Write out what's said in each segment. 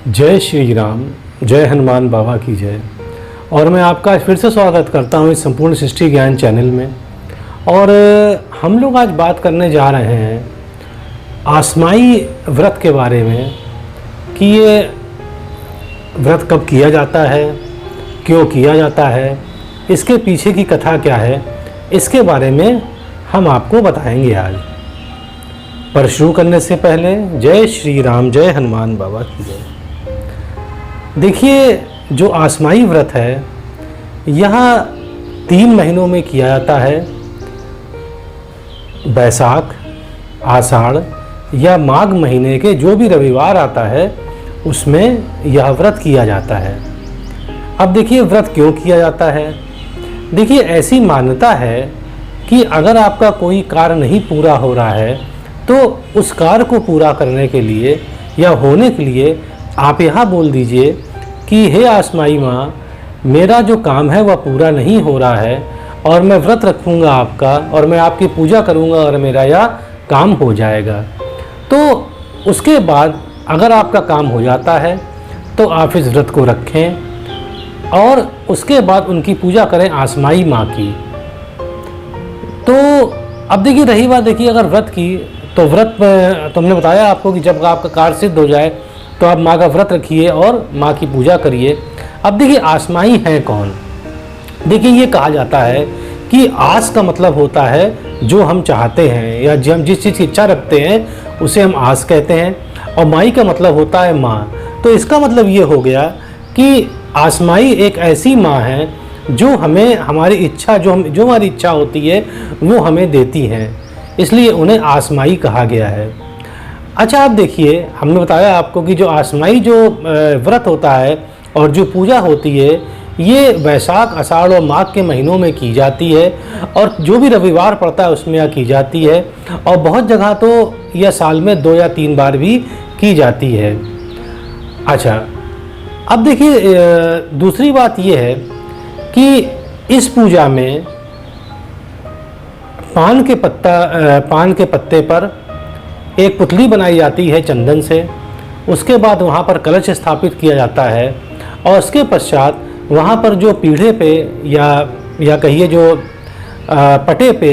जय श्री राम, जय हनुमान बाबा की जय। और मैं आपका फिर से स्वागत करता हूँ इस संपूर्ण सृष्टि ज्ञान चैनल में। और हम लोग आज बात करने जा रहे हैं आसमाई व्रत के बारे में कि ये व्रत कब किया जाता है, क्यों किया जाता है, इसके पीछे की कथा क्या है, इसके बारे में हम आपको बताएंगे आज। पर शुरू करने से पहले जय श्री राम, जय हनुमान बाबा की जय। देखिए, जो आसमाई व्रत है यह 3 महीनों में किया जाता है। बैसाख, आषाढ़ या माघ महीने के जो भी रविवार आता है उसमें यह व्रत किया जाता है। अब देखिए, व्रत क्यों किया जाता है। देखिए, ऐसी मान्यता है कि अगर आपका कोई कार्य नहीं पूरा हो रहा है तो उस कार्य को पूरा करने के लिए या होने के लिए आप यह बोल दीजिए कि हे आसमाई माँ, मेरा जो काम है वह पूरा नहीं हो रहा है और मैं व्रत रखूँगा आपका और मैं आपकी पूजा करूँगा और मेरा यह काम हो जाएगा। तो उसके बाद अगर आपका काम हो जाता है तो आप इस व्रत को रखें और उसके बाद उनकी पूजा करें आसमाई माँ की। तो अब देखिए, रही बात, देखिए अगर व्रत की तो व्रत में तुमने बताया आपको कि जब आपका कार्य सिद्ध हो जाए तो आप माँ का व्रत रखिए और माँ की पूजा करिए। अब देखिए, आसमाई है कौन। देखिए, ये कहा जाता है कि आस का मतलब होता है जो हम चाहते हैं या जो हम जिस चीज़ की इच्छा रखते हैं उसे हम आस कहते हैं, और माई का मतलब होता है माँ। तो इसका मतलब ये हो गया कि आसमाई एक ऐसी माँ है जो हमें हमारी इच्छा जो हमारी इच्छा होती है वो हमें देती हैं, इसलिए उन्हें आसमाई कहा गया है। अच्छा, आप देखिए, हमने बताया आपको कि जो आसमाई जो व्रत होता है और जो पूजा होती है ये बैसाख, आषाढ़ और माघ के महीनों में की जाती है और जो भी रविवार पड़ता है उसमें यह की जाती है। और बहुत जगह तो यह साल में 2 या 3 बार भी की जाती है। अच्छा, अब देखिए, दूसरी बात यह है कि इस पूजा में पान के पत्ते पर एक पुतली बनाई जाती है चंदन से। उसके बाद वहाँ पर कलश स्थापित किया जाता है और उसके पश्चात वहाँ पर जो पीढ़े पे या कहिए जो पटे पे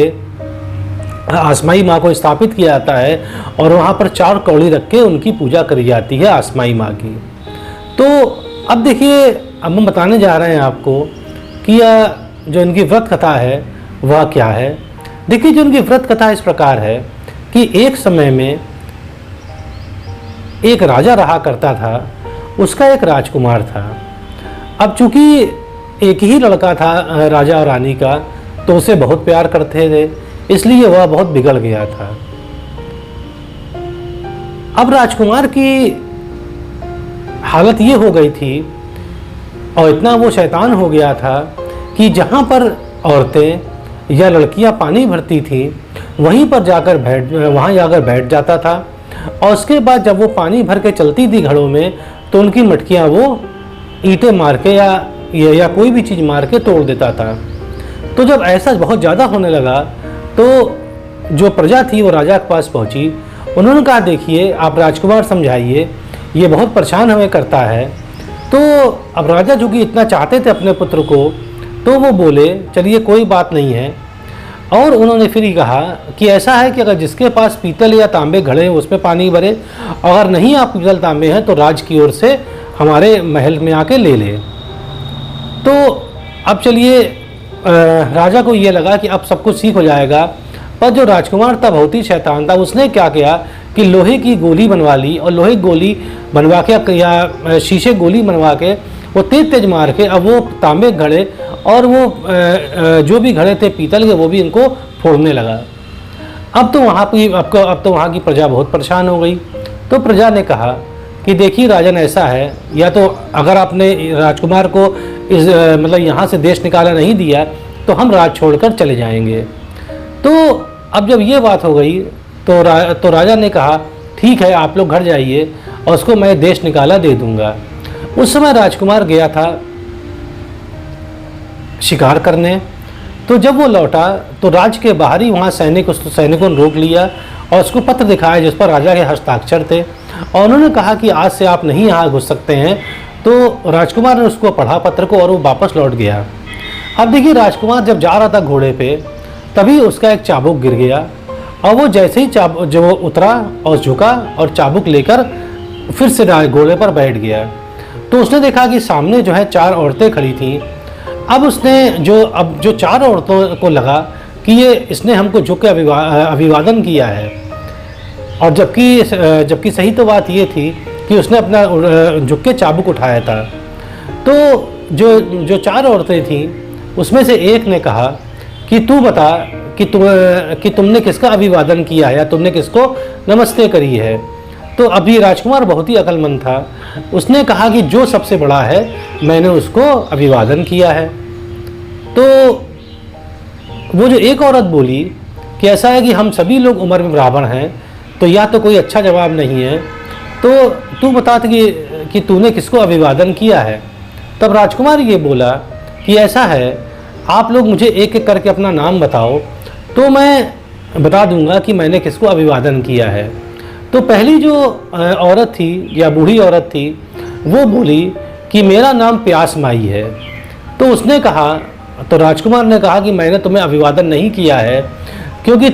आसमाई माँ को स्थापित किया जाता है और वहाँ पर 4 कौड़ी रख के उनकी पूजा करी जाती है आसमाई माँ की। तो अब देखिए, अब हम बताने जा रहे हैं आपको कि यह जो इनकी व्रत कथा है वह क्या है। देखिए, जो इनकी व्रत कथा इस प्रकार है कि एक समय में एक राजा रहा करता था, उसका एक राजकुमार था। अब चूंकि एक ही लड़का था राजा और रानी का, तो उसे बहुत प्यार करते थे, इसलिए वह बहुत बिगड़ गया था। अब राजकुमार की हालत ये हो गई थी और इतना वो शैतान हो गया था कि जहाँ पर औरतें या लड़कियाँ पानी भरती थी वहाँ जाकर बैठ जाता था और उसके बाद जब वो पानी भर के चलती थी घड़ों में तो उनकी मटकियाँ वो ईंटें मार के या कोई भी चीज़ मार के तोड़ देता था। तो जब ऐसा बहुत ज़्यादा होने लगा तो जो प्रजा थी वो राजा के पास पहुँची। उन्होंने कहा, देखिए आप राजकुमार समझाइए, ये बहुत परेशान हमें करता है। तो अब राजा जो कि इतना चाहते थे अपने पुत्र को, तो वो बोले, चलिए कोई बात नहीं है। और उन्होंने फिर ही कहा कि ऐसा है कि अगर जिसके पास पीतल या तांबे घड़े हैं उसमें पानी भरे, अगर नहीं आप पीतल तांबे हैं तो राज की ओर से हमारे महल में आके ले ले। तो अब चलिए, राजा को ये लगा कि अब सब कुछ ठीक हो जाएगा। पर जो राजकुमार था बहुत ही शैतान था, उसने क्या किया कि लोहे की गोली बनवा ली और लोहे की गोली बनवा के या शीशे गोली बनवा के वो तेज मार के अब वो तांबे घड़े और वो जो भी घड़े थे पीतल के वो भी इनको फोड़ने लगा। अब तो वहाँ की प्रजा बहुत परेशान हो गई। तो प्रजा ने कहा कि देखिए राजन, ऐसा है, या तो अगर आपने राजकुमार को इस मतलब यहाँ से देश निकाला नहीं दिया तो हम राज छोड़कर चले जाएंगे। तो अब जब ये बात हो गई तो राजा ने कहा, ठीक है आप लोग घर जाइए और उसको मैं देश निकाला दे दूँगा। उस समय राजकुमार गया था शिकार करने। तो जब वो लौटा तो राज के बाहर ही वहाँ सैनिकों ने रोक लिया और उसको पत्र दिखाया जिस पर राजा के हस्ताक्षर थे और उन्होंने कहा कि आज से आप नहीं यहाँ घुस सकते हैं। तो राजकुमार ने उसको पढ़ा पत्र को और वो वापस लौट गया। अब देखिए राजकुमार जब जा रहा था घोड़े पे, तभी उसका एक चाबुक गिर गया और वो जैसे ही जो उतरा और झुका और चाबुक लेकर फिर से घोड़े पर बैठ गया। तो उसने देखा कि सामने जो है 4 औरतें खड़ी थीं। अब उसने जो 4 औरतों को लगा कि इसने हमको झुक के अभिवादन किया है, और जबकि सही तो बात ये थी कि उसने अपना झुक के चाबुक उठाया था। तो जो 4 औरतें थीं उसमें से एक ने कहा कि तू बता कि तुमने किसका अभिवादन किया है या तुमने किसको नमस्ते करी है। तो अभी राजकुमार बहुत ही अक्लमंद था, उसने कहा कि जो सबसे बड़ा है मैंने उसको अभिवादन किया है। तो वो जो एक औरत बोली कि ऐसा है कि हम सभी लोग उम्र में बराबर हैं, तो यह तो कोई अच्छा जवाब नहीं है, तो तू बता कि तूने किसको अभिवादन किया है। तब राजकुमार ये बोला कि ऐसा है, आप लोग मुझे एक एक करके अपना नाम बताओ तो मैं बता दूंगा कि मैंने किसको अभिवादन किया है। तो पहली जो औरत थी या बूढ़ी औरत थी वो बोली कि मेरा नाम प्यास माई है। तो उसने कहा, तो राजकुमार ने कहा कि मैंने तुम्हें अभिवादन नहीं किया है क्योंकि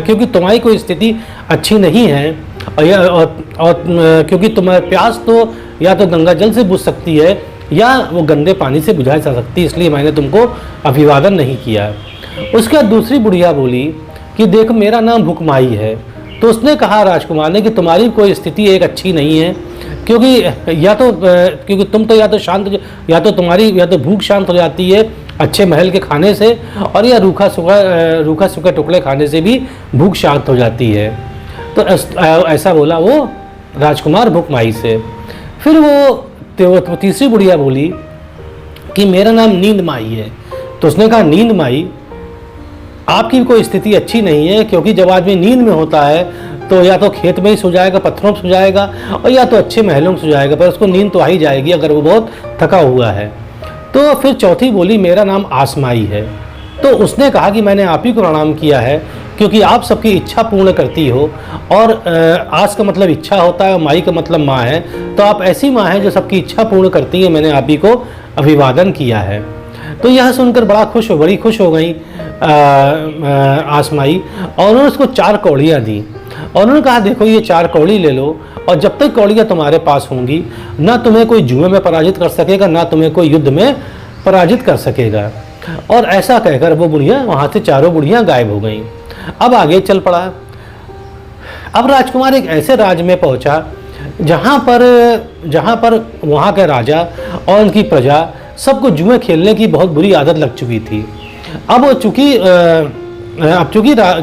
क्योंकि तुम्हारी कोई स्थिति अच्छी नहीं है, और क्योंकि तुम्हारी प्यास तो या तो गंगा जल से बुझ सकती है या वो गंदे पानी से बुझाई जा सकती है, इसलिए मैंने तुमको अभिवादन नहीं किया। उसके बाद दूसरी बुढ़िया बोली कि देख मेरा नाम भुकमाई है। तो उसने कहा राजकुमार ने कि तुम्हारी कोई स्थिति एक अच्छी नहीं है, क्योंकि तुम तो या तो शांत, या तो भूख शांत हो जाती है अच्छे महल के खाने से, और या रूखा सूखा टुकड़े खाने से भी भूख शांत हो जाती है। तो ऐसा बोला वो राजकुमार भुकमाई से। फिर वो तीसरी बुढ़िया बोली कि मेरा नाम नींद माई है। तो उसने कहा नींद माई, आपकी कोई स्थिति अच्छी नहीं है, क्योंकि जब आदमी नींद में होता है तो या तो खेत में ही सो जाएगा, पत्थरों पर सो जाएगा, और या तो अच्छे महलों में सो जाएगा, पर उसको नींद तो आ ही जाएगी अगर वो बहुत थका हुआ है। तो फिर चौथी बोली मेरा नाम आसमाई है। तो उसने कहा कि मैंने आप ही को प्रणाम किया है क्योंकि आप सबकी इच्छा पूर्ण करती हो, और आस का मतलब इच्छा होता है और माई का मतलब माँ है, तो आप ऐसी माँ हैं जो सबकी इच्छा पूर्ण करती है, मैंने आप ही को अभिवादन किया है। तो यह सुनकर बड़ी खुश हो गई आसमाई, और उन्होंने उसको 4 कौड़ियाँ दी और उन्होंने कहा देखो ये 4 कौड़ी ले लो, और जब तक कौड़ियाँ तुम्हारे पास होंगी ना तुम्हें कोई जुए में पराजित कर सकेगा, ना तुम्हें कोई युद्ध में पराजित कर सकेगा। और ऐसा कहकर वो बुढ़िया वहाँ से 4 बुढ़ियाँ गायब हो गईं। अब आगे चल पड़ा। अब राजकुमार एक ऐसे राज्य में पहुँचा जहाँ पर वहाँ के राजा और उनकी प्रजा सबको जुए खेलने की बहुत बुरी आदत लग चुकी थी। अब चूँकि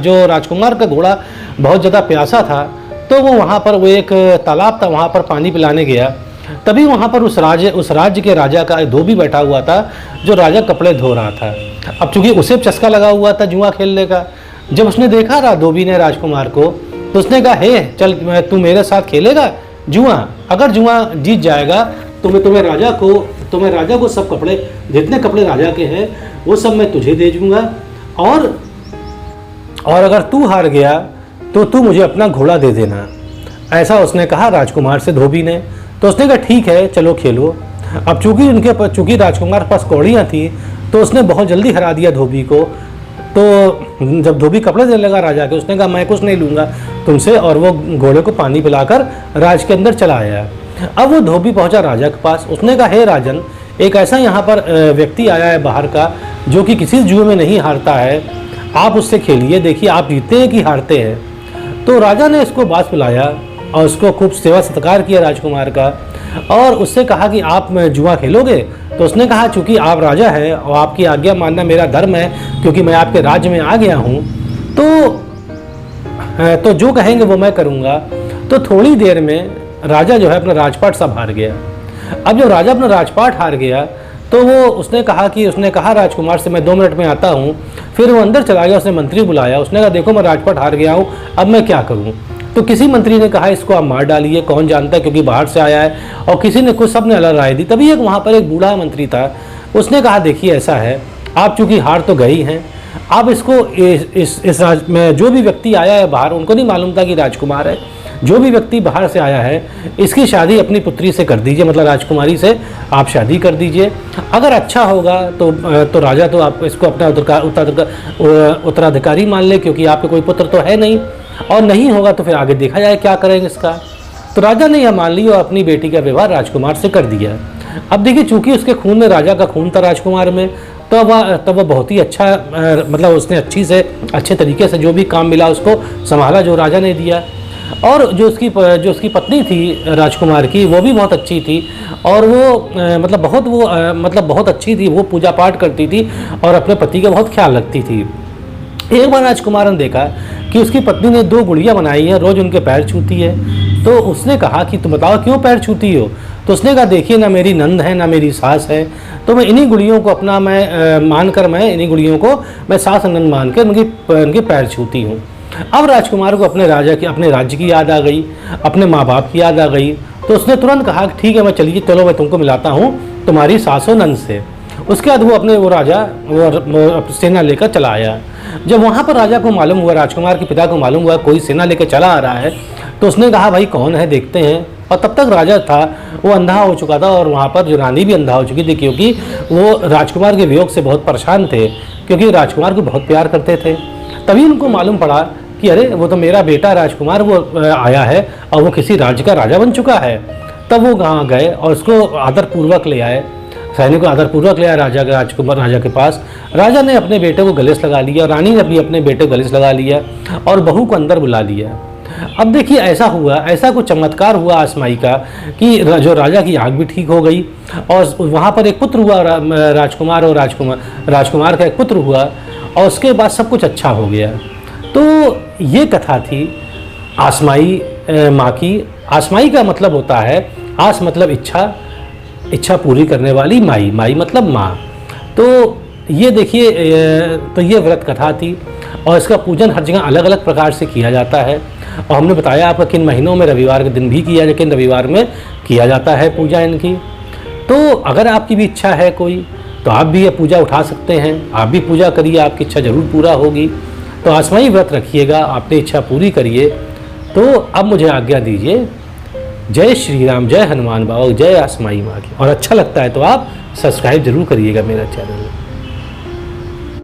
जो राजकुमार का घोड़ा बहुत ज़्यादा प्यासा था, तो वो वहाँ पर वो एक तालाब था, वहाँ पर पानी पिलाने गया। तभी वहाँ पर उस राज्य के राजा का एक धोबी बैठा हुआ था, जो राजा कपड़े धो रहा था। अब चूँकि उसे चस्का लगा हुआ था जुआ खेलने का, जब उसने देखा धोबी ने राजकुमार को, तो उसने कहा हे चल तू मेरे साथ खेलेगा जुआ, अगर जुआ जीत जाएगा तो मैं तुम्हें राजा को सब कपड़े, जितने कपड़े राजा के हैं वो सब मैं तुझे दे दूँगा, और अगर तू हार गया तो तू मुझे अपना घोड़ा दे देना। ऐसा उसने कहा राजकुमार से धोबी ने। तो उसने कहा ठीक है चलो खेलो। अब चूँकि राजकुमार के पास कौड़ियाँ थी तो उसने बहुत जल्दी हरा दिया धोबी को। तो जब धोबी कपड़े देने लगा राजा के, उसने कहा मैं कुछ नहीं लूँगा तुमसे, और वो घोड़े को पानी पिलाकर राज के अंदर चला आया। अब वो धोबी पहुँचा राजा के पास, उसने कहा हे राजन, एक ऐसा यहाँ पर व्यक्ति आया है बाहर का जो कि किसी जुए में नहीं हारता है, आप उससे खेलिए, देखिए आप जीतते हैं कि हारते हैं। तो राजा ने इसको बात बुलाया और उसको खूब सेवा सत्कार किया राजकुमार का, और उससे कहा कि आप जुआ खेलोगे। तो उसने कहा चूँकि आप राजा हैं और आपकी आज्ञा मानना मेरा धर्म है, क्योंकि मैं आपके राज्य में आ गया हूँ, तो जो कहेंगे वो मैं करूँगा। तो थोड़ी देर में राजा जो है अपना राजपाट सब हार गया। अब जब राजा अपना राजपाट हार गया तो उसने कहा राजकुमार से मैं 2 मिनट में आता हूँ। फिर वो अंदर चला गया, उसने मंत्री बुलाया, उसने कहा देखो मैं राजपाट हार गया हूँ, अब मैं क्या करूँ। तो किसी मंत्री ने कहा इसको आप मार डालिए, कौन जानता है क्योंकि बाहर से आया है, और किसी ने कुछ, सबने अलग राय दी। तभी वहाँ पर एक बूढ़ा मंत्री था, उसने कहा देखिए ऐसा है, आप चूँकि हार तो गई हैं, आप इसको इस राज्य में जो भी व्यक्ति आया है बाहर, उनको नहीं मालूम था कि राजकुमार है, जो भी व्यक्ति बाहर से आया है इसकी शादी अपनी पुत्री से कर दीजिए, मतलब राजकुमारी से आप शादी कर दीजिए। अगर अच्छा होगा तो राजा तो आप इसको अपना उत्तराधिकारी मान ले, क्योंकि आपके कोई पुत्र तो है नहीं, और नहीं होगा तो फिर आगे देखा जाए क्या करेंगे इसका। तो राजा ने यह मान ली और अपनी बेटी का विवाह राजकुमार से कर दिया। अब देखिए, चूंकि उसके खून में राजा का खून था राजकुमार में, तो वह बहुत ही अच्छा, मतलब उसने अच्छे तरीके से जो भी काम मिला उसको संभाला जो राजा ने दिया। और जो उसकी पत्नी थी राजकुमार की, वो भी बहुत अच्छी थी, और वो बहुत अच्छी थी। वो पूजा पाठ करती थी और अपने पति का बहुत ख्याल रखती थी। एक बार राजकुमार ने देखा कि उसकी पत्नी ने 2 गुड़िया बनाई हैं, रोज़ उनके पैर छूती है। तो उसने कहा कि तुम बताओ क्यों पैर छूती हो? तो उसने कहा देखिए, ना मेरी नंद है ना मेरी सास है, तो मैं इन्हीं गुड़ियों को अपना मैं इन्हीं गुड़ियों को मैं सास नंद मान कर उनके पैर छूती हूँ। अब राजकुमार को अपने राज्य की याद आ गई, अपने माँ बाप की याद आ गई। तो उसने तुरंत कहा कि ठीक है, चलो मैं तुमको मिलाता हूँ तुम्हारी सासो नंद से। उसके बाद वो सेना लेकर चला आया। जब वहाँ पर राजा को मालूम हुआ, राजकुमार के पिता को मालूम हुआ कोई सेना लेकर चला आ रहा है, तो उसने कहा भाई कौन है देखते हैं। और तब तक राजा था वो अंधा हो चुका था, और वहाँ पर जो रानी भी अंधा हो चुकी थी, क्योंकि वो राजकुमार के वियोग से बहुत परेशान थे, क्योंकि राजकुमार को बहुत प्यार करते थे। तभी उनको मालूम पड़ा कि अरे वो तो मेरा बेटा राजकुमार वो आया है और वो किसी राज्य का राजा बन चुका है। तब वो वहाँ गए और उसको आदरपूर्वक ले आए, सैनिक को आदरपूर्वक ले आया राजा के पास। राजा ने अपने बेटे को गले से लगा लिया, रानी ने भी अपने बेटे को गले से लगा लिया और बहू को अंदर बुला लिया। अब देखिए, ऐसा कुछ चमत्कार हुआ आसमाई का कि जो राजा की आँख भी ठीक हो गई, और वहाँ पर एक पुत्र हुआ राजकुमार का एक पुत्र हुआ, और उसके बाद सब कुछ अच्छा हो गया। तो ये कथा थी आसमाई माँ की। आसमाई का मतलब होता है, आस मतलब इच्छा पूरी करने वाली, माई मतलब माँ। तो ये देखिए, तो ये व्रत कथा थी, और इसका पूजन हर जगह अलग अलग प्रकार से किया जाता है। और हमने बताया आपको किन महीनों में, रविवार के दिन भी किया, लेकिन रविवार में किया जाता है पूजा इनकी। तो अगर आपकी भी इच्छा है कोई, तो आप भी ये पूजा उठा सकते हैं, आप भी पूजा करिए, आपकी इच्छा जरूर पूरा होगी। तो आसमाई व्रत रखिएगा, अपनी इच्छा पूरी करिए। तो अब मुझे आज्ञा दीजिए। जय श्री राम, जय हनुमान बाबा, जय आसमाई माँ की। और अच्छा लगता है तो आप सब्सक्राइब जरूर करिएगा मेरा चैनल।